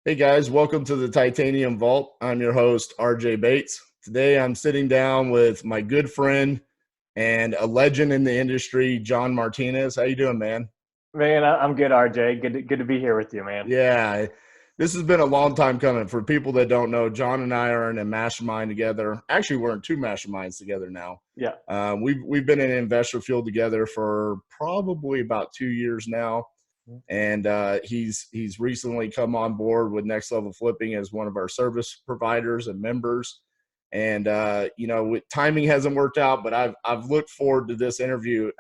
Hey guys, welcome to the Titanium Vault. I'm your host, RJ Bates. Today I'm sitting down with my good friend and a legend in the industry, John Martinez. How you doing, man? Man, I'm good, RJ. Good to be here with you, man. Yeah, this has been a long time coming. For people that don't know, John and I are in a mastermind together. Actually, we're in two masterminds together now. Yeah. We've been in investor field together for probably about 2 years now. And he's recently come on board with Next Level Flipping as one of our service providers and members. And timing hasn't worked out, but I've looked forward to this interview.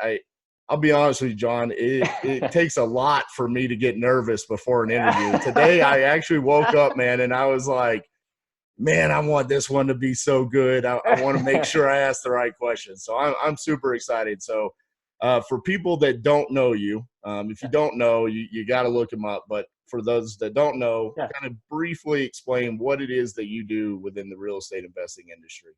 I'll be honest with you, John. It takes a lot for me to get nervous before an interview. Today, I actually woke up, man, and I was like, man, I want this one to be so good. I want to make sure I ask the right questions. So I'm super excited. So for people that don't know you, if you don't know, you got to look him up. But for those that don't know, Yeah. kind of briefly explain what it is that you do within the real estate investing industry.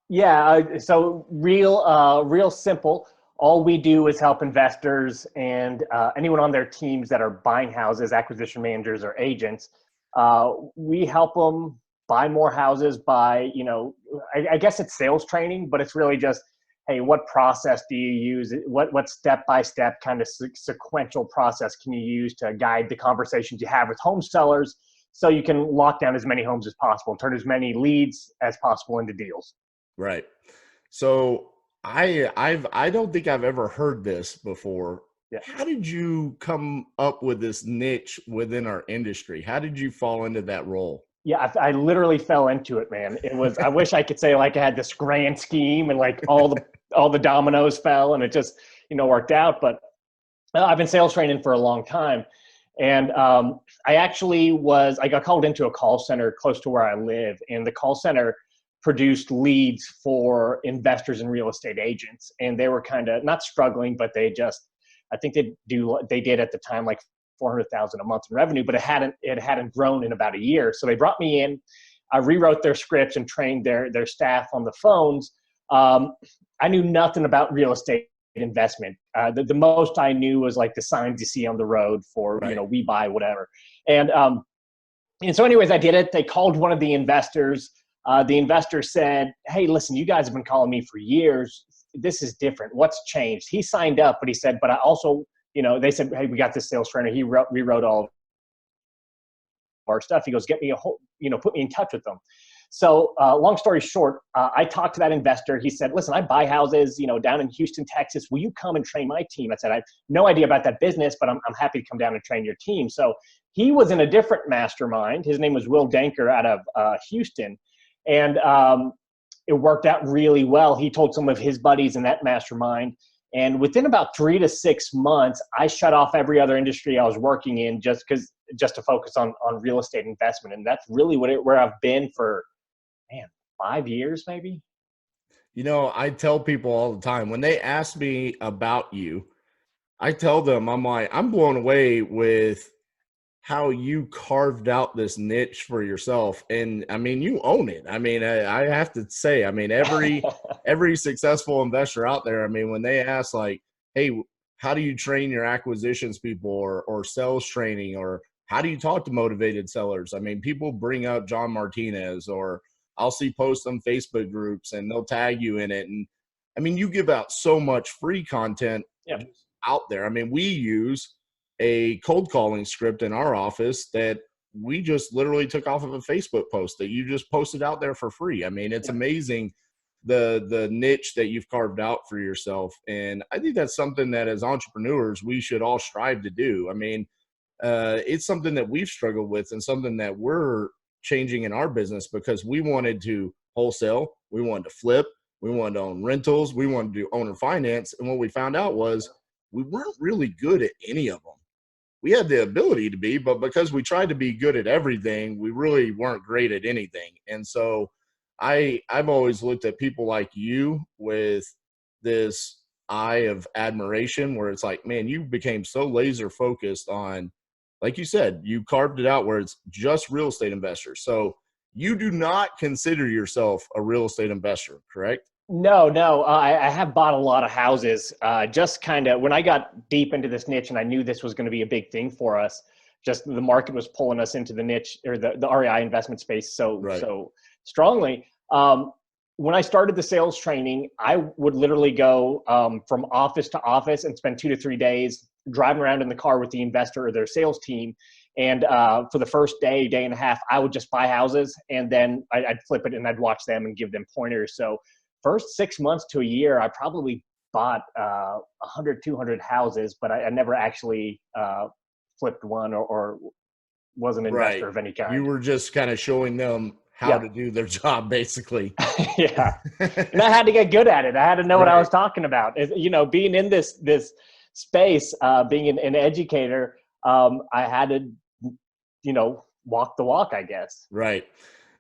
Yeah. So real simple. All we do is help investors and anyone on their teams that are buying houses, acquisition managers or agents. We help them buy more houses by, I guess it's sales training, but it's really just, hey, what process do you use? What step-by-step kind of sequential process can you use to guide the conversations you have with home sellers so you can lock down as many homes as possible, turn as many leads as possible into deals? Right. So I don't think I've ever heard this before. Yeah. How did you come up with this niche within our industry? How did you fall into that role? Yeah, I literally fell into it, man. It was, I wish I could say like I had this grand scheme and like all the dominoes fell and it just, worked out. But I've been sales training for a long time. And I got called into a call center close to where I live, and the call center produced leads for investors and real estate agents. And they were kind of not struggling, but I think they did at the time like 400,000 a month in revenue, but it hadn't grown in about a year. So they brought me in. I rewrote their scripts and trained their staff on the phones. I knew nothing about real estate investment. The most I knew was like the signs you see on the road for, Right. we buy whatever. And so anyways, I did it. They called one of the investors. The investor said, "Hey, listen, you guys have been calling me for years. This is different. What's changed?" He signed up, but he said, "But I also," they said, "Hey, we got this sales trainer. He rewrote all of our stuff." He goes, "Get me put me in touch with them." So long story short, I talked to that investor. He said, "Listen, I buy houses, down in Houston, Texas. Will you come and train my team?" I said, "I have no idea about that business, but I'm happy to come down and train your team." So he was in a different mastermind. His name was Will Danker out of Houston. And it worked out really well. He told some of his buddies in that mastermind. And within about 3 to 6 months, I shut off every other industry I was working in just to focus on real estate investment. And that's really where I've been for, man, 5 years maybe. I tell people all the time when they ask me about you, I tell them, I'm like, I'm blown away with how you carved out this niche for yourself. And I mean, you own it. I mean, I have to say, I mean, every successful investor out there, I mean, when they ask like, hey, how do you train your acquisitions people or sales training, or how do you talk to motivated sellers? I mean, people bring up John Martinez, or I'll see posts on Facebook groups and they'll tag you in it. And I mean, you give out so much free content Yeah. out there. I mean, we use a cold calling script in our office that we just literally took off of a Facebook post that you just posted out there for free. I mean, it's amazing the niche that you've carved out for yourself. And I think that's something that as entrepreneurs, we should all strive to do. I mean, it's something that we've struggled with and something that we're changing in our business because we wanted to wholesale, we wanted to flip, we wanted to own rentals, we wanted to do owner finance. And what we found out was we weren't really good at any of them. We had the ability to be, but because we tried to be good at everything, we really weren't great at anything. And so I've always looked at people like you with this eye of admiration where it's like, man, you became so laser focused on, like you said, you carved it out where it's just real estate investors. So you do not consider yourself a real estate investor, correct? No. I have bought a lot of houses. Just kind of when I got deep into this niche and I knew this was going to be a big thing for us, just the market was pulling us into the niche or the REI investment space so strongly. When I started the sales training, I would literally go from office to office and spend 2 to 3 days driving around in the car with the investor or their sales team. And for the first day and a half, I would just buy houses, and then I'd flip it and I'd watch them and give them pointers. So first 6 months to a year, I probably bought 100, 200 houses, but I never actually flipped one or was an investor of any kind. You were just kind of showing them how to do their job, basically. Yeah. And I had to get good at it. I had to know what I was talking about. You know, being in this space, being an educator, I had to, you know, walk the walk, I guess. Right.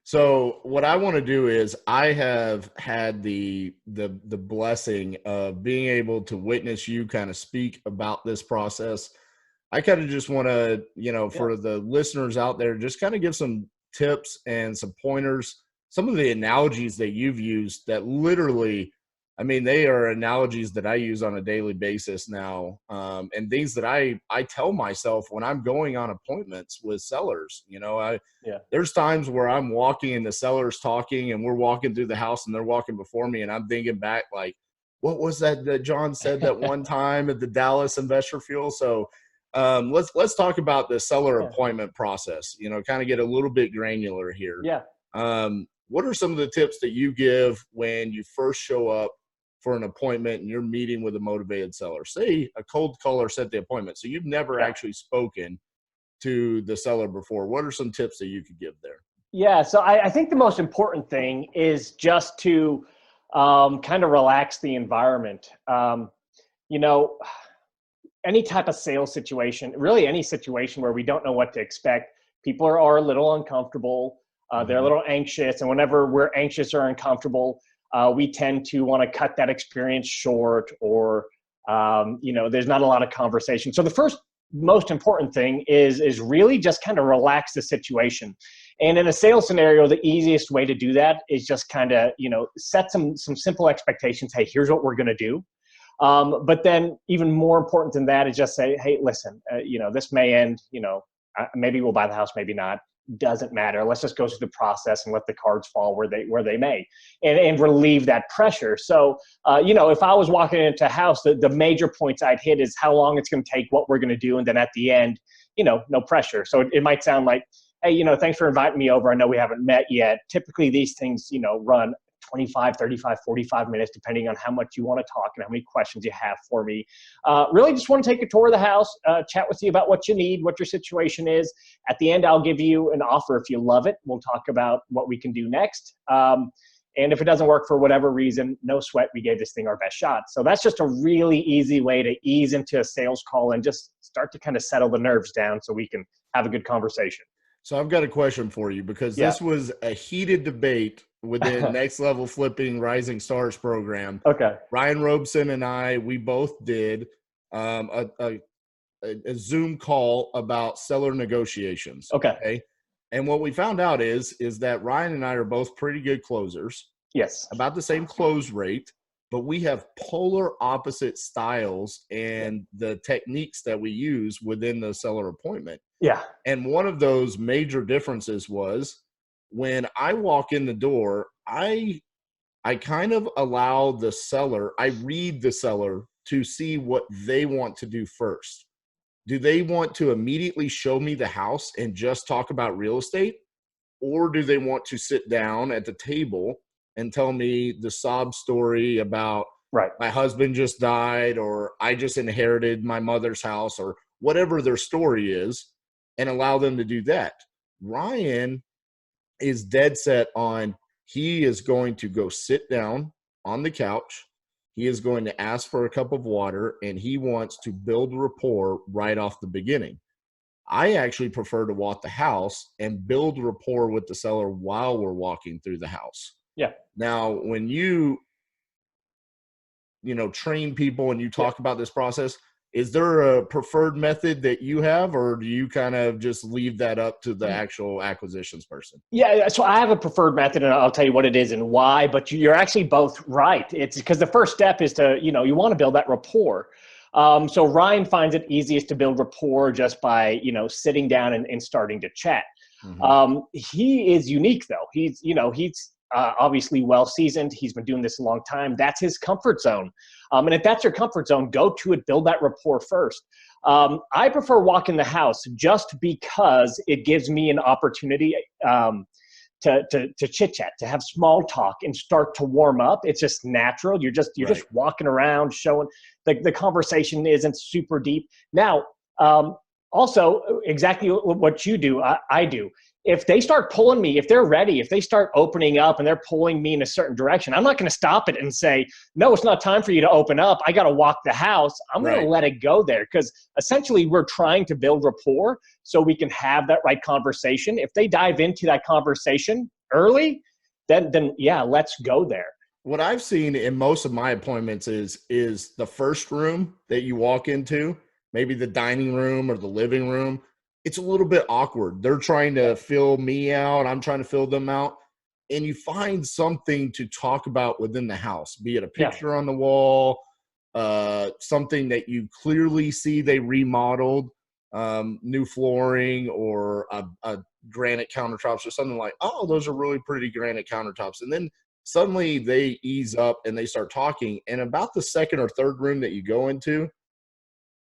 So what I want to do is, I have had the blessing of being able to witness you kind of speak about this process. I kind of just want to, you know, for the listeners out there, just kind of give some tips and some pointers, some of the analogies that you've used that literally, I mean, they are analogies that I use on a daily basis now, and things that I tell myself when I'm going on appointments with sellers. You know, there's times where I'm walking and the seller's talking and we're walking through the house and they're walking before me, and I'm thinking back, like, what was that John said that one time at the Dallas Investor Fuel? So let's talk about the seller appointment process, you know, kind of get a little bit granular here. What are some of the tips that you give when you first show up for an appointment and you're meeting with a motivated seller? Say a cold caller set the appointment, so you've never actually spoken to the seller before. What are some tips that you could give there? Yeah, so I think the most important thing is just to kind of relax the environment. You know, any type of sales situation, really any situation where we don't know what to expect, people are a little uncomfortable. They're a little anxious. And whenever we're anxious or uncomfortable, we tend to want to cut that experience short, or, you know, there's not a lot of conversation. So the first most important thing is really just kind of relax the situation. And in a sales scenario, the easiest way to do that is just kind of, you know, set some simple expectations. Hey, here's what we're going to do. But then even more important than that is just say, hey, listen, you know, this may end, you know, maybe we'll buy the house, maybe not. Doesn't matter. Let's just go through the process and let the cards fall where they may, and relieve that pressure. So, you know, if I was walking into a house, the major points I'd hit is how long it's going to take, what we're going to do. And then at the end, you know, no pressure. So it might sound like, hey, you know, thanks for inviting me over. I know we haven't met yet. Typically these things, you know, run 25, 35, 45 minutes, depending on how much you want to talk and how many questions you have for me. Really just want to take a tour of the house, chat with you about what you need, what your situation is. At the end, I'll give you an offer. If you love it, we'll talk about what we can do next. And if it doesn't work for whatever reason, no sweat, we gave this thing our best shot. So that's just a really easy way to ease into a sales call and just start to kind of settle the nerves down so we can have a good conversation. So I've got a question for you, because this was a heated debate within Next Level Flipping Rising Stars program. Okay. Ryan Robeson and I, we both did a Zoom call about seller negotiations. Okay. And what we found out is that Ryan and I are both pretty good closers. Yes. About the same close rate, but we have polar opposite styles and the techniques that we use within the seller appointment. Yeah. And one of those major differences was, when I walk in the door, I kind of allow the seller, I read the seller to see what they want to do first. Do they want to immediately show me the house and just talk about real estate? Or do they want to sit down at the table and tell me the sob story about my husband just died, or I just inherited my mother's house, or whatever their story is, and allow them to do that? Ryan is dead set on, he is going to go sit down on the couch. He is going to ask for a cup of water, and he wants to build rapport right off the beginning. I actually prefer to walk the house and build rapport with the seller while we're walking through the house. Yeah. Now, when you know, train people and you talk about this process, is there a preferred method that you have, or do you kind of just leave that up to the actual acquisitions person? Yeah, so I have a preferred method, and I'll tell you what it is and why, but you're actually both right. It's because the first step is to, you know, you want to build that rapport. So Ryan finds it easiest to build rapport just by, sitting down and starting to chat. He is unique though. He's obviously well seasoned. He's been doing this a long time. That's his comfort zone. And if that's your comfort zone, go to it, build that rapport first. I prefer walking the house just because it gives me an opportunity to chit chat, to have small talk and start to warm up. It's just natural. You're just walking around, showing the conversation isn't super deep. Now, also exactly what you do, I do. If they start pulling me, if they're ready, if they start opening up and they're pulling me in a certain direction, I'm not going to stop it and say, no, it's not time for you to open up. I got to walk the house. I'm going to let it go there, because essentially we're trying to build rapport so we can have that right conversation. If they dive into that conversation early, then yeah, let's go there. What I've seen in most of my appointments is the first room that you walk into, maybe the dining room or the living room. It's a little bit awkward. They're trying to fill me out. I'm trying to fill them out. And you find something to talk about within the house, be it a picture on the wall, something that you clearly see they remodeled, new flooring, or a granite countertops, or something like, oh, those are really pretty granite countertops. And then suddenly they ease up and they start talking. And about the second or third room that you go into,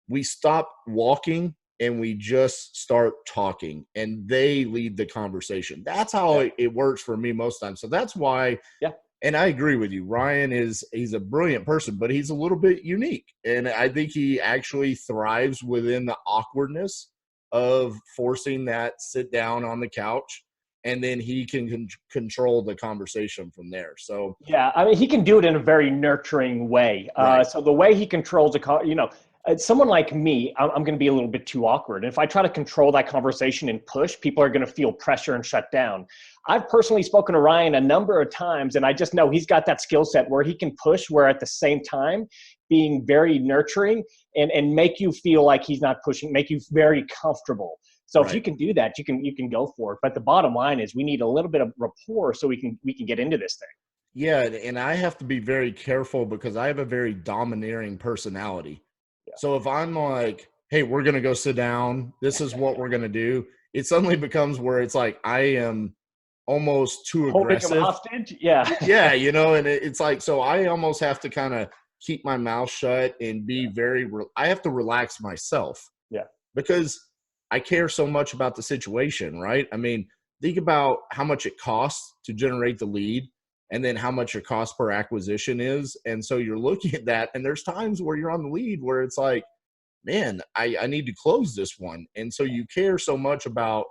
we stop walking and we just start talking, and they lead the conversation. That's how it works for me most times. So that's why, and I agree with you. Ryan he's a brilliant person, but he's a little bit unique. And I think he actually thrives within the awkwardness of forcing that sit down on the couch, and then he can control the conversation from there. So yeah, I mean, he can do it in a very nurturing way. So the way he controls someone like me, I'm going to be a little bit too awkward. And if I try to control that conversation and push, people are going to feel pressure and shut down. I've personally spoken to Ryan a number of times, and I just know he's got that skill set where he can push, where at the same time being very nurturing and make you feel like he's not pushing, make you very comfortable. So if you can do that, you can go for it. But the bottom line is we need a little bit of rapport so we can get into this thing. Yeah, and I have to be very careful because I have a very domineering personality. So if I'm like, hey, we're going to go sit down, this is what we're going to do, it suddenly becomes where it's like I am almost too aggressive. Holding them hostage? Yeah. Yeah, and it's like, so I almost have to kind of keep my mouth shut and be I have to relax myself. Yeah. Because I care so much about the situation, right? I mean, think about how much it costs to generate the lead, and then how much your cost per acquisition is. And so you're looking at that, and there's times where you're on the lead where it's like, man, I need to close this one. And so you care so much about,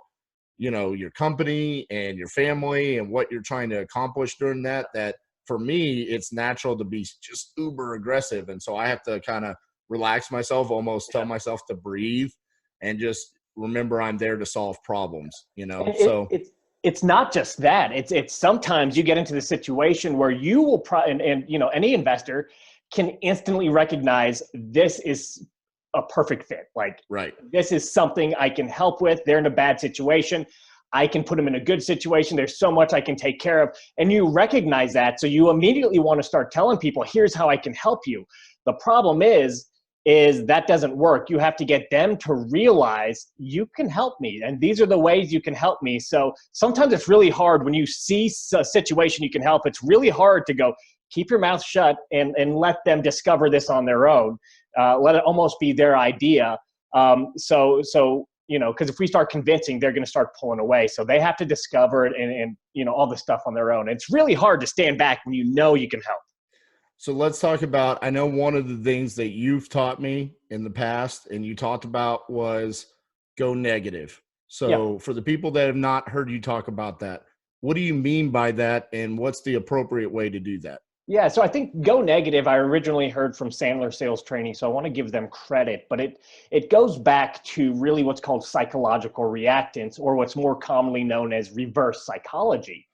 your company and your family and what you're trying to accomplish during that for me, it's natural to be just uber aggressive. And so I have to kind of relax myself, almost tell myself to breathe and just remember I'm there to solve problems, It's not just that. It's sometimes you get into the situation where you will any investor can instantly recognize this is a perfect fit. Like, this is something I can help with. They're in a bad situation. I can put them in a good situation. There's so much I can take care of. And you recognize that. So you immediately want to start telling people, here's how I can help you. The problem is that doesn't work. You have to get them to realize you can help me, and these are the ways you can help me. So sometimes it's really hard when you see a situation you can help. It's really hard to go, keep your mouth shut and let them discover this on their own. Let it almost be their idea. Because if we start convincing, they're going to start pulling away. So they have to discover it and all this stuff on their own. It's really hard to stand back when you can help. So let's talk about, I know one of the things that you've taught me in the past and you talked about was go negative. So for the people that have not heard you talk about that, what do you mean by that, and what's the appropriate way to do that? Yeah, so I think go negative, I originally heard from Sandler Sales Training, so I want to give them credit, but it goes back to really what's called psychological reactance, or what's more commonly known as reverse psychology.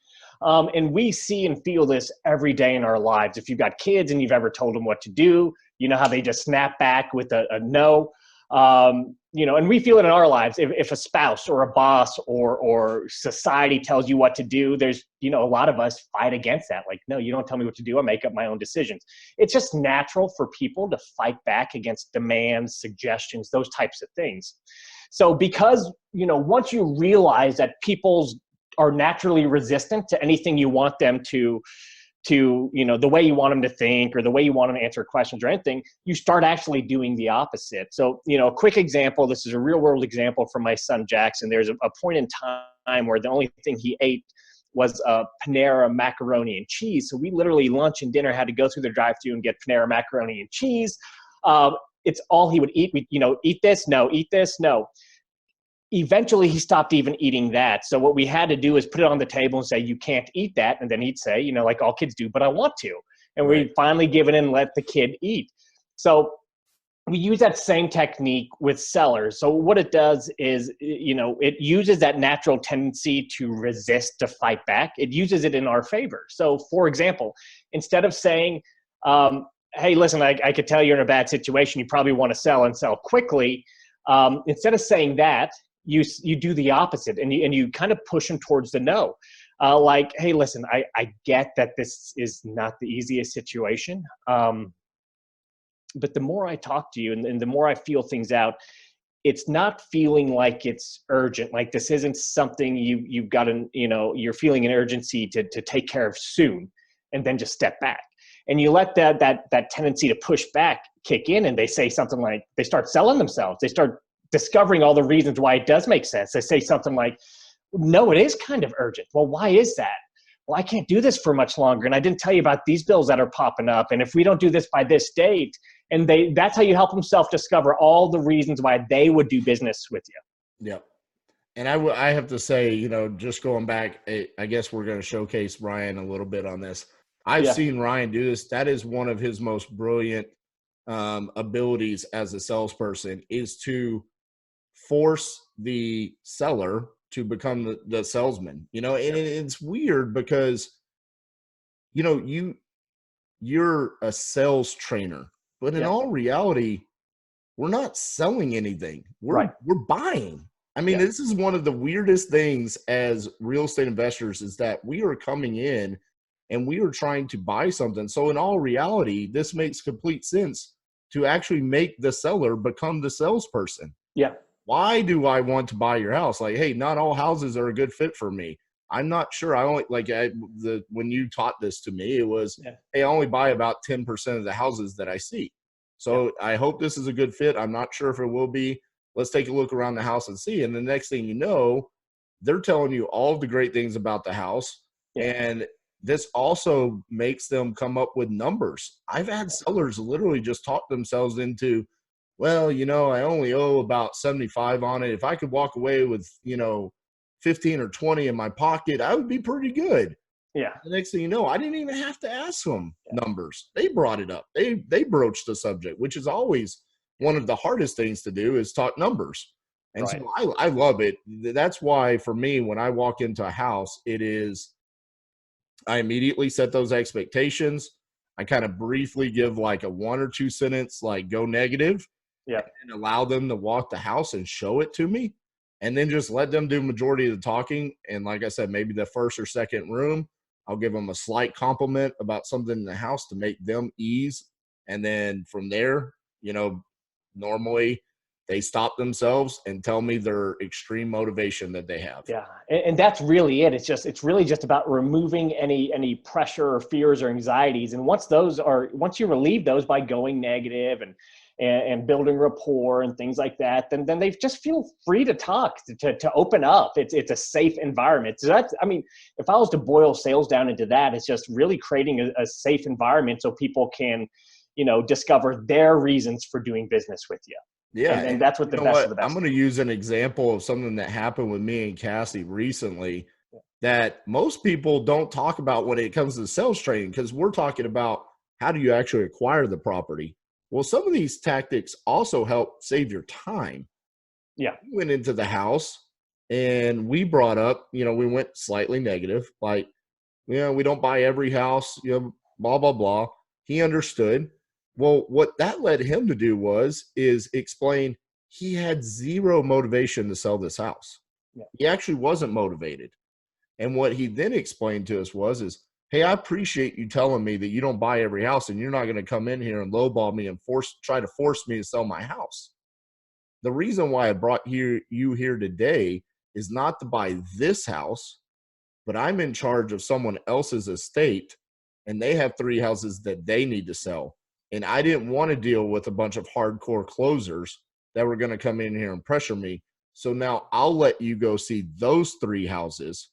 And we see and feel this every day in our lives. If you've got kids and you've ever told them what to do, you know how they just snap back with a no. And we feel it in our lives. If a spouse or a boss or society tells you what to do, there's, a lot of us fight against that. Like, no, you don't tell me what to do. I make up my own decisions. It's just natural for people to fight back against demands, suggestions, those types of things. So because, once you realize that people are naturally resistant to anything you want them to the way you want them to think or the way you want them to answer questions or anything, you start actually doing the opposite. So, a quick example, this is a real world example from my son, Jackson. There's a point in time where the only thing he ate was Panera macaroni and cheese. So we literally lunch and dinner had to go through the drive-thru and get Panera macaroni and cheese. It's all he would eat. Eat this, no, eat this, no. Eventually he stopped even eating that. So what we had to do is put it on the table and say, you can't eat that. And then he'd say, like all kids do, but I want to. And we finally give it and let the kid eat. So we use that same technique with sellers. So what it does is, it uses that natural tendency to resist, to fight back. It uses it in our favor. So for example, instead of saying, hey, listen, I could tell you're in a bad situation. You probably want to sell and sell quickly. Instead of saying that, you do the opposite and you kind of push them towards the no. Like, hey, listen, I get that this is not the easiest situation. But the more I talk to you and the more I feel things out, it's not feeling like it's urgent. Like this isn't something you've got to, you're feeling an urgency to take care of soon and then just step back. And you let that tendency to push back kick in and they say something like, they start selling themselves. They start discovering all the reasons why it does make sense. They say something like, no, it is kind of urgent. Well, why is that? Well, I can't do this for much longer. And I didn't tell you about these bills that are popping up. And if we don't do this by this date, and that's how you help them self-discover all the reasons why they would do business with you. Yeah. And I have to say, just going back, I guess we're going to showcase Ryan a little bit on this. I've seen Ryan do this. That is one of his most brilliant abilities as a salesperson, is to force the seller to become the salesman, and it's weird because, you're a sales trainer, but in all reality, we're not selling anything. We're buying. I mean, this is one of the weirdest things as real estate investors, is that we are coming in and we are trying to buy something. So in all reality, this makes complete sense to actually make the seller become the salesperson. Yeah. Why do I want to buy your house? Like, hey, not all houses are a good fit for me. I'm not sure. I only when you taught this to me, it was, hey, I only buy about 10% of the houses that I see. So I hope this is a good fit. I'm not sure if it will be. Let's take a look around the house and see. And the next thing you know, they're telling you all of the great things about the house. And this also makes them come up with numbers. I've had sellers literally just talk themselves into, well, I only owe about 75 on it. If I could walk away with, 15 or 20 in my pocket, I would be pretty good. Yeah. The next thing you know, I didn't even have to ask them numbers. They brought it up. They broached the subject, which is always one of the hardest things to do, is talk numbers. And so I love it. That's why for me, when I walk into a house, I immediately set those expectations. I kind of briefly give like a 1 or 2 sentence, like go negative, and allow them to walk the house and show it to me, and then just let them do majority of the talking. And like I said, maybe the first or second room, I'll give them a slight compliment about something in the house to make them ease. And then from there, normally they stop themselves and tell me their extreme motivation that they have. Yeah. And that's really it. It's really just about removing any pressure or fears or anxieties. And once you relieve those by going negative and building rapport and things like that, then they just feel free to talk, to open up. It's a safe environment. So if I was to boil sales down into that, it's just really creating a safe environment so people can, discover their reasons for doing business with you. Yeah. And that's what the best of the best. I'm going to use an example of something that happened with me and Cassie recently that most people don't talk about when it comes to sales training, because we're talking about how do you actually acquire the property. Well, some of these tactics also help save your time. Yeah. We went into the house and we brought up, we went slightly negative, like, we don't buy every house, blah, blah, blah. He understood. Well, what that led him to do is explain he had zero motivation to sell this house. Yeah. He actually wasn't motivated. And what he then explained to us is, hey, I appreciate you telling me that you don't buy every house and you're not going to come in here and lowball me and try to force me to sell my house. The reason why I brought you here today is not to buy this house, but I'm in charge of someone else's estate and they have 3 houses that they need to sell. And I didn't want to deal with a bunch of hardcore closers that were going to come in here and pressure me. So now I'll let you go see those 3 houses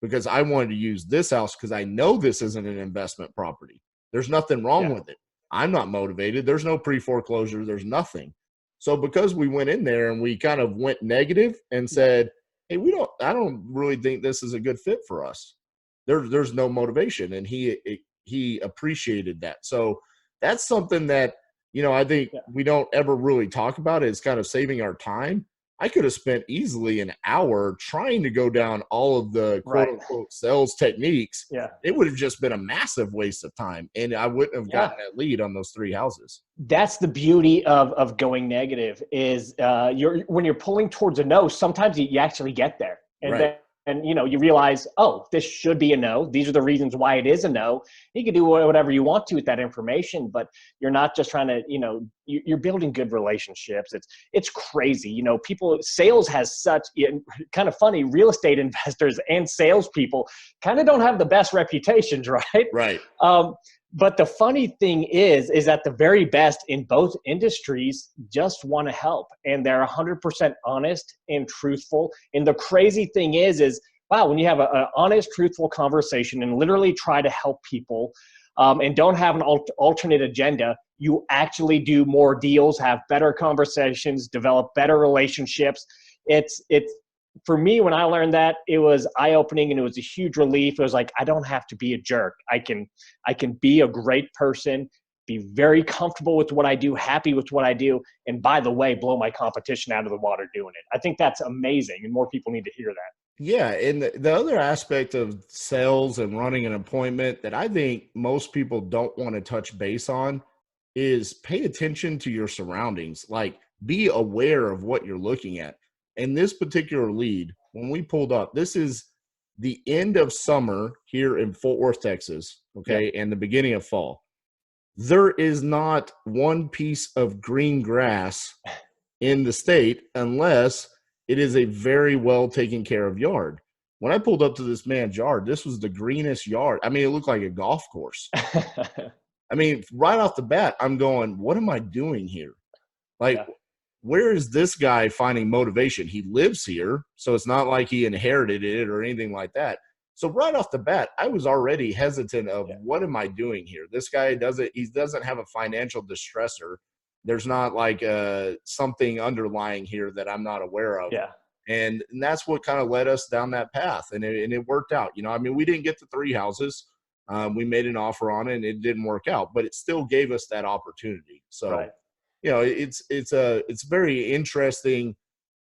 because I wanted to use this house because I know this isn't an investment property. There's nothing wrong with it. I'm not motivated. There's no pre-foreclosure. There's nothing. So because we went in there and we kind of went negative and said, hey, I don't really think this is a good fit for us. There's no motivation. And he appreciated that. So that's something that, I think we don't ever really talk about. It's kind of saving our time. I could have spent easily an hour trying to go down all of the quote unquote sales techniques. Yeah. It would have just been a massive waste of time. And I wouldn't have gotten that lead on those 3 houses. That's the beauty of going negative is when you're pulling towards a no, sometimes you actually get there. And then you realize, oh, this should be a no. These are the reasons why it is a no. You can do whatever you want to with that information, but you're not just trying to, you're building good relationships. It's crazy. Sales has such kind of funny, real estate investors and salespeople kind of don't have the best reputations, right? Right. But the funny thing is that the very best in both industries just want to help. And they're 100% honest and truthful. And the crazy thing is wow, when you have an honest, truthful conversation and literally try to help people and don't have an alternate agenda, you actually do more deals, have better conversations, develop better relationships. It's for me, when I learned that, it was eye-opening and it was a huge relief. It was like, I don't have to be a jerk. I can be a great person, be very comfortable with what I do, happy with what I do, and by the way, blow my competition out of the water doing it. I think that's amazing, and more people need to hear that. Yeah, and the other aspect of sales and running an appointment that I think most people don't want to touch base on is pay attention to your surroundings. Like, be aware of what you're looking at. And this particular lead, when we pulled up, this is the end of summer here in Fort Worth, Texas, okay, and the beginning of fall. There is not one piece of green grass in the state unless it is a very well taken care of yard. When I pulled up to this man's yard, this was the greenest yard. I mean, it looked like a golf course. I mean, right off the bat, I'm going, what am I doing here? Like, where is this guy finding motivation? He lives here, so it's not like he inherited it or anything like that. So right off the bat, I was already hesitant of what am I doing here? This guy doesn't have a financial distressor. There's not like something underlying here that I'm not aware of. Yeah. And that's what kind of led us down that path. And it worked out. I mean, we didn't get the 3 houses. We made an offer on it and it didn't work out, but it still gave us that opportunity. So, it's a very interesting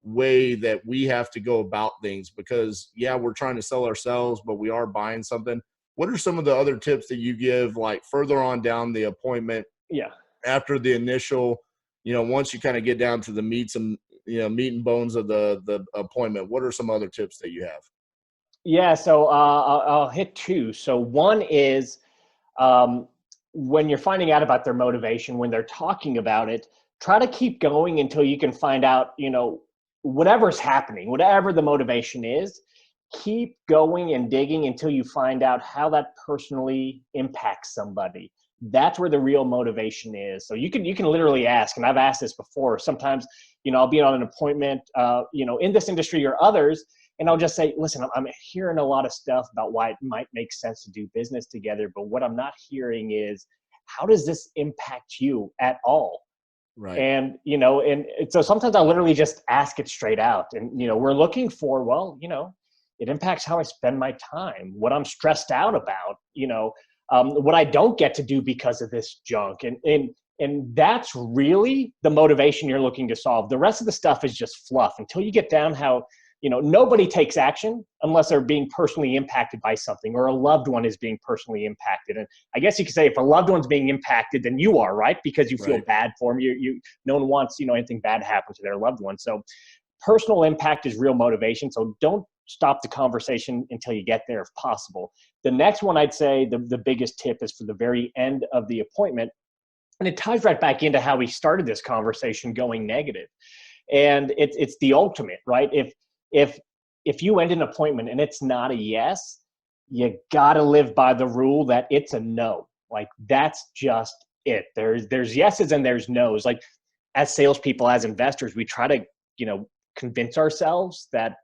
way that we have to go about things because we're trying to sell ourselves, but we are buying something. What are some of the other tips that you give, like further on down the appointment? After the initial, once you kind of get down to the meat and bones of the appointment, what are some other tips that you have? So I'll hit 2. So one is when you're finding out about their motivation, when they're talking about it, try to keep going until you can find out, whatever's happening, whatever the motivation is, keep going and digging until you find out how that personally impacts somebody. That's where the real motivation is. So you can literally ask, and I've asked this before. Sometimes, I'll be on an appointment, in this industry or others, and I'll just say, listen, I'm hearing a lot of stuff about why it might make sense to do business together, but what I'm not hearing is, how does this impact you at all? Right. And, and so sometimes I literally just ask it straight out. And, we're looking for, it impacts how I spend my time, what I'm stressed out about, what I don't get to do because of this junk. And that's really the motivation you're looking to solve. The rest of the stuff is just fluff until you get down nobody takes action unless they're being personally impacted by something, or a loved one is being personally impacted. And I guess you could say if a loved one's being impacted, then you are, right? Because you feel bad for them. No one wants, anything bad to happen to their loved one. So personal impact is real motivation. So don't stop the conversation until you get there if possible. The next one, I'd say the biggest tip is for the very end of the appointment. And it ties right back into how we started this conversation going negative. And it's the ultimate, right? If you end an appointment and it's not a yes, you gotta live by the rule that it's a no. Like, that's just it. There's yeses and there's nos. Like, as salespeople, as investors, we try to, convince ourselves that,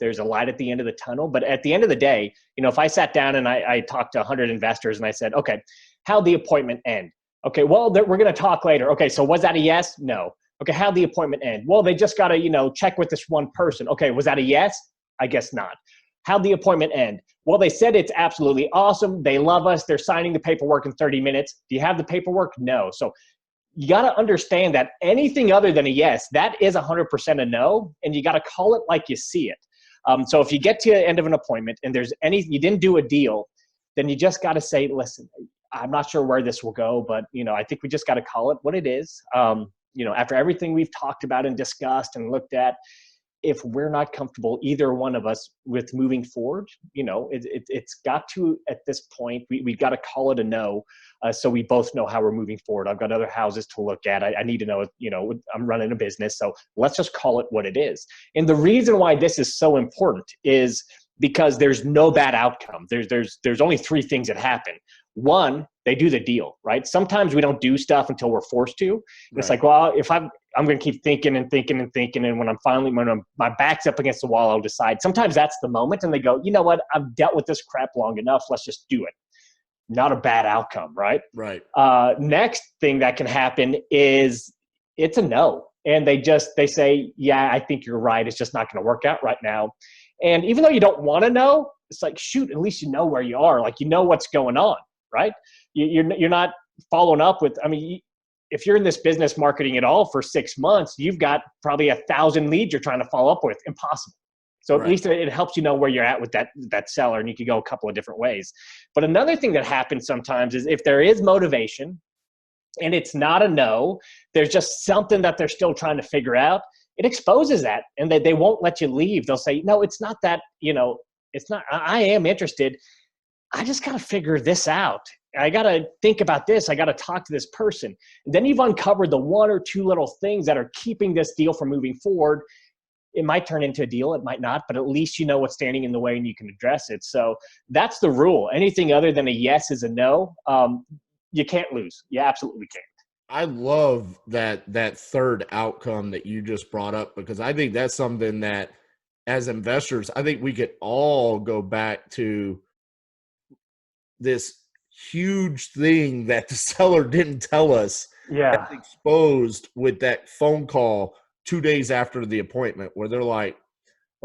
there's a light at the end of the tunnel. But at the end of the day, if I sat down and I talked to 100 investors and I said, okay, how'd the appointment end? Okay, well, we're going to talk later. Okay, so was that a yes? No. Okay, how'd the appointment end? Well, they just got to, check with this one person. Okay, was that a yes? I guess not. How'd the appointment end? Well, they said it's absolutely awesome. They love us. They're signing the paperwork in 30 minutes. Do you have the paperwork? No. So you got to understand that anything other than a yes, that is 100% a no, and you got to call it like you see it. So if you get to the end of an appointment and you didn't do a deal, then you just got to say, listen, I'm not sure where this will go, but I think we just got to call it what it is. After everything we've talked about and discussed and looked at, if we're not comfortable, either one of us, with moving forward, it's got to, at this point, we got to call it a no, so we both know how we're moving forward. I've got other houses to look at. I need to know, I'm running a business, so let's just call it what it is. And the reason why this is so important is because there's no bad outcome. There's only three things that happen. One, they do the deal, right? Sometimes we don't do stuff until we're forced to. Right. It's like, well, if I'm going to keep thinking and thinking and thinking, and when my back's up against the wall, I'll decide. Sometimes that's the moment, and they go, you know what? I've dealt with this crap long enough. Let's just do it. Not a bad outcome, right? Right. Next thing that can happen is it's a no, and they say, yeah, I think you're right. It's just not going to work out right now. And even though you don't want to know, it's like, shoot, at least you know where you are. Like, what's going on, right? You're not following up with, if you're in this business marketing at all for 6 months, you've got probably 1,000 leads you're trying to follow up with. Impossible. So at least it helps you know where you're at with that seller, and you can go a couple of different ways. But another thing that happens sometimes is if there is motivation and it's not a no, there's just something that they're still trying to figure out, it exposes that, and they won't let you leave. They'll say, no, it's not that, it's not, I am interested. I just got to figure this out. I got to think about this. I got to talk to this person. And then you've uncovered the one or two little things that are keeping this deal from moving forward. It might turn into a deal. It might not, but at least you know what's standing in the way and you can address it. So that's the rule. Anything other than a yes is a no. You can't lose. You absolutely can't. I love that third outcome that you just brought up, because I think that's something that, as investors, I think we could all go back to this huge thing that the seller didn't tell us. Yeah. That's exposed with that phone call 2 days after the appointment, where they're like,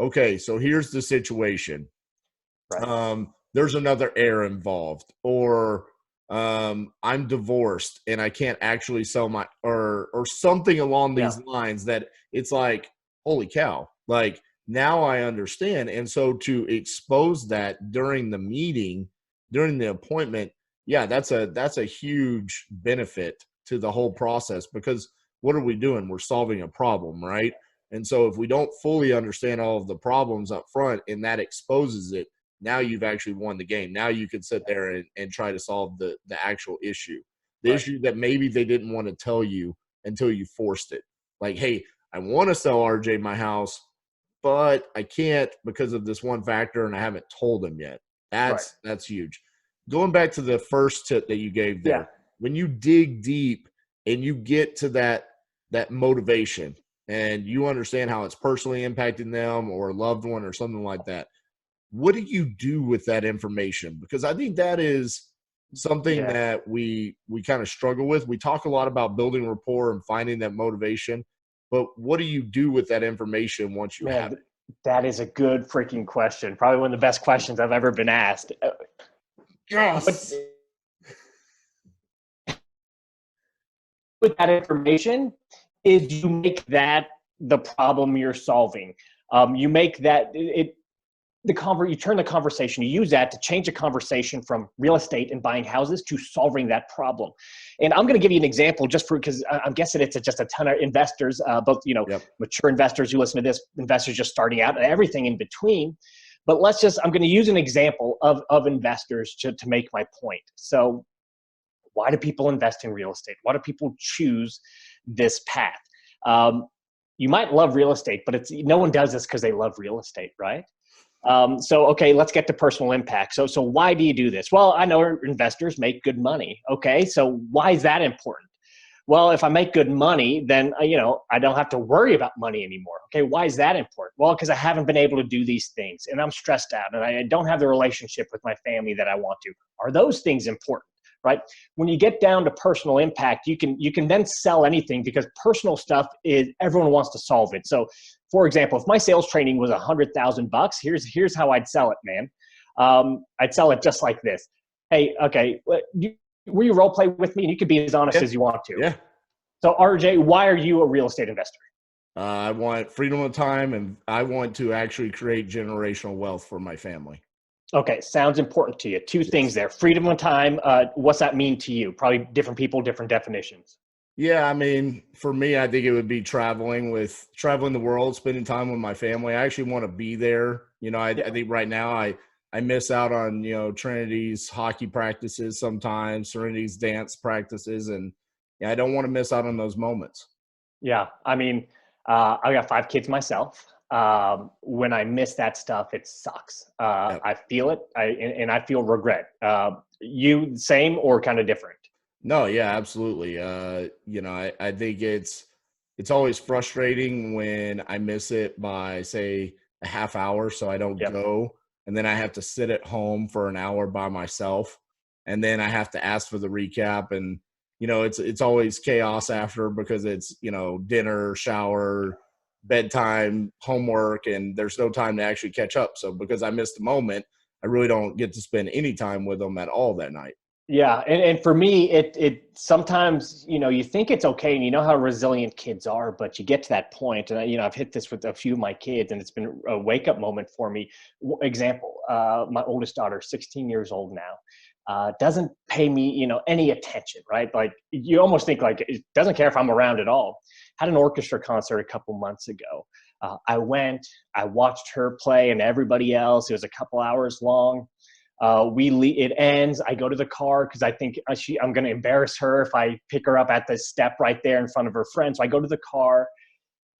okay, so here's the situation. Right. There's another heir involved, or I'm divorced and I can't actually sell my, or something along these lines, that it's like, holy cow, like, now I understand. And so to expose that during the meeting, during the appointment, that's a huge benefit to the whole process, because what are we doing? We're solving a problem, right? And so if we don't fully understand all of the problems up front and that exposes it, now you've actually won the game. Now you can sit there and try to solve the actual issue, the issue that maybe they didn't want to tell you until you forced it. Like, hey, I want to sell RJ my house, but I can't because of this one factor, and I haven't told him yet. That's huge. Going back to the first tip that you gave there, when you dig deep and you get to that motivation and you understand how it's personally impacting them or a loved one or something like that, what do you do with that information? Because I think that is something that we kind of struggle with. We talk a lot about building rapport and finding that motivation, but what do you do with that information once you have it? That is a good freaking question. Probably one of the best questions I've ever been asked. Yes. With that information is you make that the problem you're solving. You make that you turn the conversation, you use that to change the conversation from real estate and buying houses to solving that problem. And I'm going to give you an example because I'm guessing it's just a ton of investors, both, mature investors who listen to this, investors just starting out, and everything in between. But I'm going to use an example of investors to make my point. So why do people invest in real estate? Why do people choose this path? You might love real estate, but no one does this because they love real estate, right? Okay, let's get to personal impact. So why do you do this? Well, I know investors make good money. Okay, so why is that important? Well, if I make good money, then, I don't have to worry about money anymore. Okay, why is that important? Well, because I haven't been able to do these things and I'm stressed out and I don't have the relationship with my family that I want to. Are those things important? Right? When you get down to personal impact, you can then sell anything because personal stuff is everyone wants to solve it. So, for example, if my sales training was $100,000, here's how I'd sell it, man. I'd sell it just like this. Hey, okay, will you role play with me? And you could be as honest as you want to. Yeah. So, RJ, why are you a real estate investor? I want freedom of time, and I want to actually create generational wealth for my family. Okay, sounds important to you. Two things there. Freedom of time, what's that mean to you? Probably different people, different definitions. Yeah, I mean, for me, I think it would be traveling the world, spending time with my family. I actually want to be there. I think right now I miss out on, Trinity's hockey practices sometimes, Serenity's dance practices, and I don't want to miss out on those moments. Yeah, I mean, I got 5 kids myself. When I miss that stuff, it sucks. Yep. I feel it, and I feel regret. You same or kind of different? No, yeah, absolutely. I think it's always frustrating when I miss it by, say, a half hour, so I don't go, and then I have to sit at home for an hour by myself, and then I have to ask for the recap, and it's always chaos after because it's dinner, shower, bedtime, homework, and there's no time to actually catch up. So because I missed the moment, I really don't get to spend any time with them at all that night. Yeah, and for me, it sometimes you think it's okay, and you know how resilient kids are, but you get to that point, and I've hit this with a few of my kids, and it's been a wake up moment for me. Example: my oldest daughter, 16 years old now, doesn't pay me any attention, right? Like you almost think like it doesn't care if I'm around at all. Had an orchestra concert a couple months ago. I went, I watched her play, and everybody else. It was a couple hours long. It ends. I go to the car because I think I'm going to embarrass her if I pick her up at the step right there in front of her friends. So I go to the car.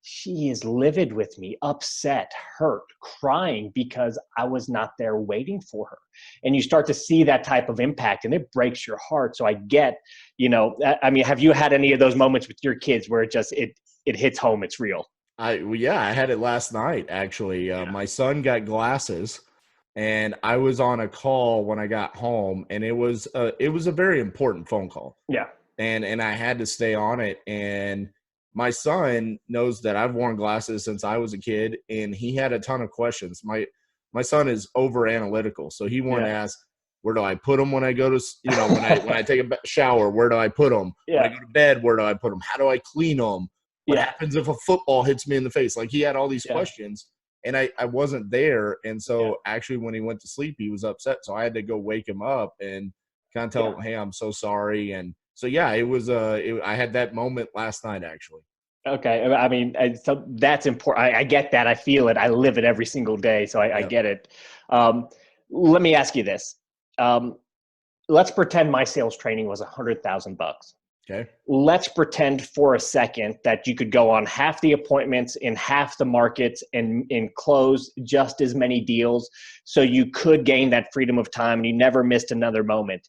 She is livid with me, upset, hurt, crying because I was not there waiting for her. And you start to see that type of impact, and it breaks your heart. So I get, I mean, have you had any of those moments with your kids where it hits home, it's real? I had it last night, actually. My son got glasses, and I was on a call when I got home, and it was a very important phone call. Yeah. And I had to stay on it. And my son knows that I've worn glasses since I was a kid, and he had a ton of questions. My son is over analytical, so he wanted to ask, where do I put them when I go to, when I take a shower, where do I put them? Yeah. When I go to bed, where do I put them? How do I clean them? What happens if a football hits me in the face? Like he had all these questions, and I wasn't there. And so actually when he went to sleep, he was upset. So I had to go wake him up and kind of tell him, hey, I'm so sorry. And so, it was, I had that moment last night, actually. Okay. I mean, so that's important. I get that. I feel it. I live it every single day. So I get it. Let me ask you this. Let's pretend my sales training was $100,000. Okay. Let's pretend for a second that you could go on half the appointments in half the markets and close just as many deals. So you could gain that freedom of time and you never missed another moment.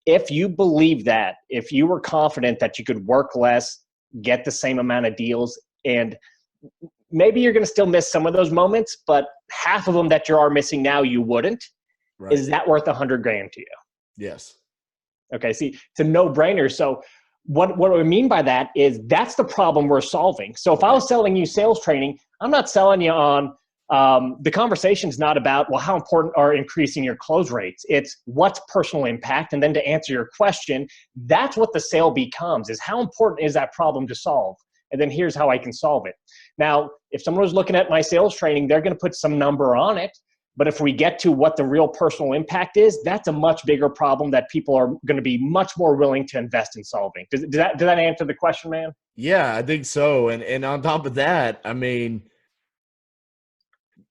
If you believe that, if you were confident that you could work less, get the same amount of deals, and maybe you're going to still miss some of those moments, but half of them that you are missing now, you wouldn't. Right. Is that worth $100,000 to you? Yes. Okay. See, it's a no-brainer. So what I mean by that is that's the problem we're solving. So if I was selling you sales training, I'm not selling you on the conversation's not about, well, how important are increasing your close rates? It's what's personal impact. And then to answer your question, that's what the sale becomes, is how important is that problem to solve? And then here's how I can solve it. Now, if someone was looking at my sales training, they're going to put some number on it. But if we get to what the real personal impact is, that's a much bigger problem that people are going to be much more willing to invest in solving. Does that answer the question, man? Yeah, I think so. And on top of that, I mean,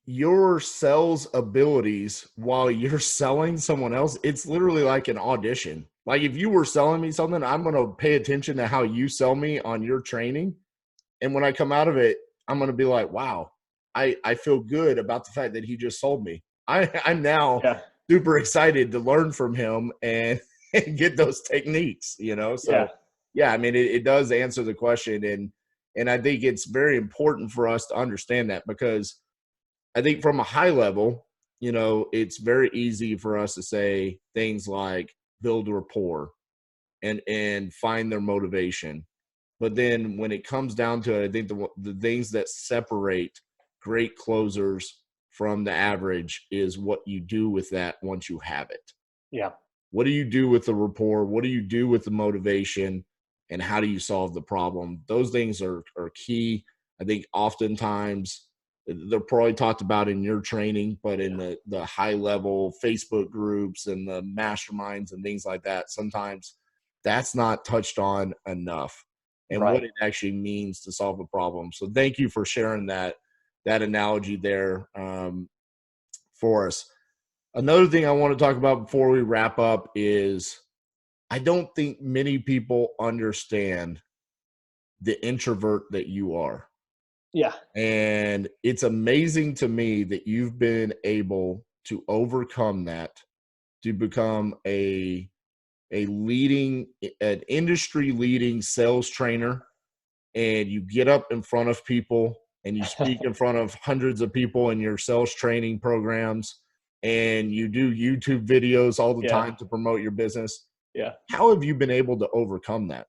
your sales abilities while you're selling someone else, it's literally like an audition. Like if you were selling me something, I'm going to pay attention to how you sell me on your training. And when I come out of it, I'm going to be like, wow, I feel good about the fact that he just sold me. I'm now super excited to learn from him and get those techniques, you know? So yeah, I mean, it does answer the question. And I think it's very important for us to understand that, because I think from a high level, you know, it's very easy for us to say things like build rapport and find their motivation. But then when it comes down to it, I think the things that separate great closers from the average is what you do with that once you have it. Yeah. What do you do with the rapport? What do you do with the motivation? And how do you solve the problem? Those things are key. I think oftentimes they're probably talked about in your training, but in the high level Facebook groups and the masterminds and things like that, sometimes that's not touched on enough, and what it actually means to solve a problem. So thank you for sharing that analogy there for us. Another thing I want to talk about before we wrap up is I don't think many people understand the introvert that you are. Yeah. And it's amazing to me that you've been able to overcome that, to become an industry leading sales trainer, and you get up in front of people and you speak in front of hundreds of people in your sales training programs, and you do YouTube videos all the time to promote your business. Yeah. How have you been able to overcome that?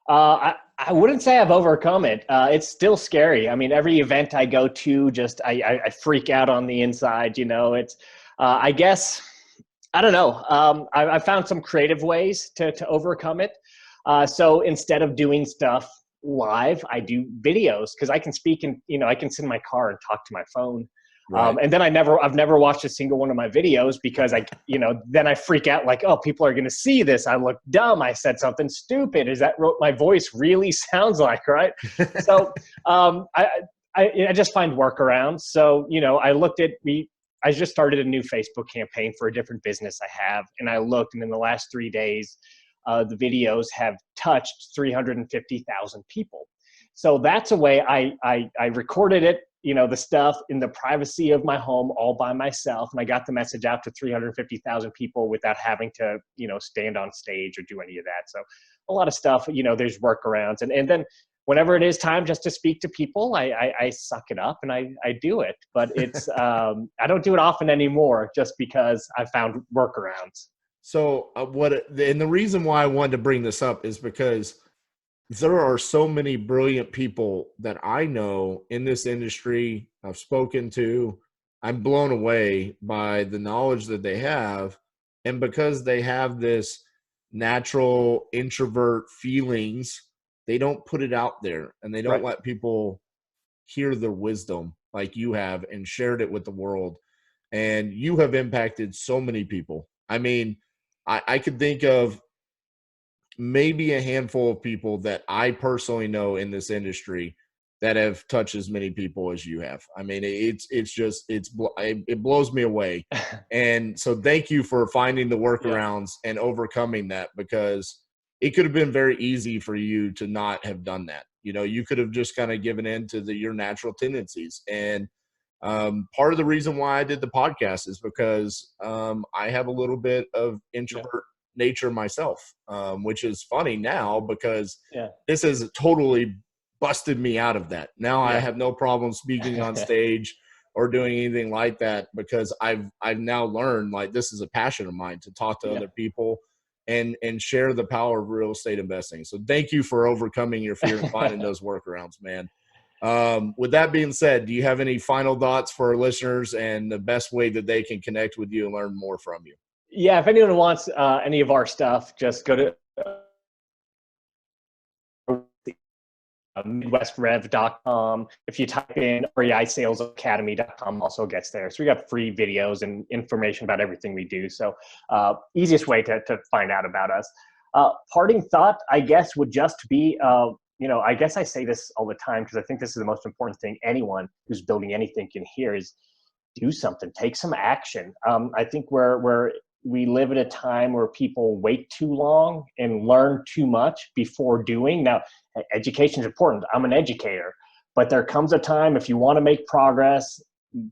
I wouldn't say I've overcome it. It's still scary. I mean, every event I go to, I freak out on the inside. You know, it's I guess I don't know. I found some creative ways to overcome it. So instead of doing stuff live, I do videos, because I can speak and, you know, I can sit in my car and talk to my phone. And then I've never watched a single one of my videos, because then I freak out like, oh, people are going to see this. I look dumb. I said something stupid. Is that what my voice really sounds like? Right. So I just find workarounds. So, you know, I just started a new Facebook campaign for a different business I have. And I looked, and in the last 3 days, the videos have touched 350,000 people. So that's a way I recorded it, you know, the stuff in the privacy of my home all by myself. And I got the message out to 350,000 people without having to, you know, stand on stage or do any of that. So a lot of stuff, you know, there's workarounds. And then whenever it is time just to speak to people, I suck it up and I do it. But it's, I don't do it often anymore, just because I found workarounds. So and the reason why I wanted to bring this up is because there are so many brilliant people that I know in this industry, I've spoken to. I'm blown away by the knowledge that they have. And because they have this natural introvert feelings, they don't put it out there, and they don't let people hear their wisdom like you have and shared it with the world. And you have impacted so many people. I mean, I could think of maybe a handful of people that I personally know in this industry that have touched as many people as you have. I mean, it blows me away. And so thank you for finding the workarounds and overcoming that, because it could have been very easy for you to not have done that. You know, you could have just kind of given in to your natural tendencies. And part of the reason why I did the podcast is because I have a little bit of introvert nature myself, which is funny now, because this has totally busted me out of that. Now I have no problem speaking on stage or doing anything like that, because I've now learned, like, this is a passion of mine, to talk to other people and share the power of real estate investing. So thank you for overcoming your fear and finding those workarounds, man. With that being said, do you have any final thoughts for our listeners and the best way that they can connect with you and learn more from you? Yeah, if anyone wants any of our stuff, just go to midwestrev.com. If you type in reisalesacademy.com, also gets there. So we got free videos and information about everything we do. So easiest way to find out about us. Parting thought, I guess, would just be, I guess I say this all the time because I think this is the most important thing anyone who's building anything can hear is do something, take some action. I think we live at a time where people wait too long and learn too much before doing. Now, education is important. I'm an educator, but there comes a time if you want to make progress,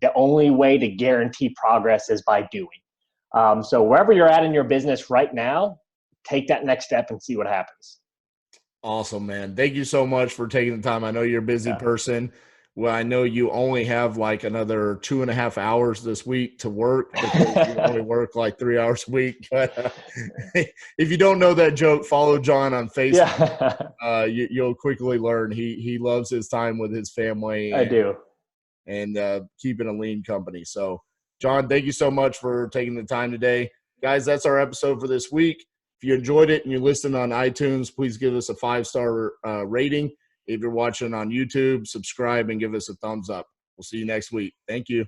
the only way to guarantee progress is by doing. So wherever you're at in your business right now, take that next step and see what happens. Awesome, man. Thank you so much for taking the time. I know you're a busy person. Well, I know you only have like another 2.5 hours this week to work because you only work like 3 hours a week. But if you don't know that joke, follow John on Facebook. Yeah. You'll quickly learn he loves his time with his family. I do. And keeping a lean company. So, John, thank you so much for taking the time today. Guys, that's our episode for this week. If you enjoyed it and you're listening on iTunes, please give us a 5-star rating. If you're watching on YouTube, subscribe and give us a thumbs up. We'll see you next week. Thank you.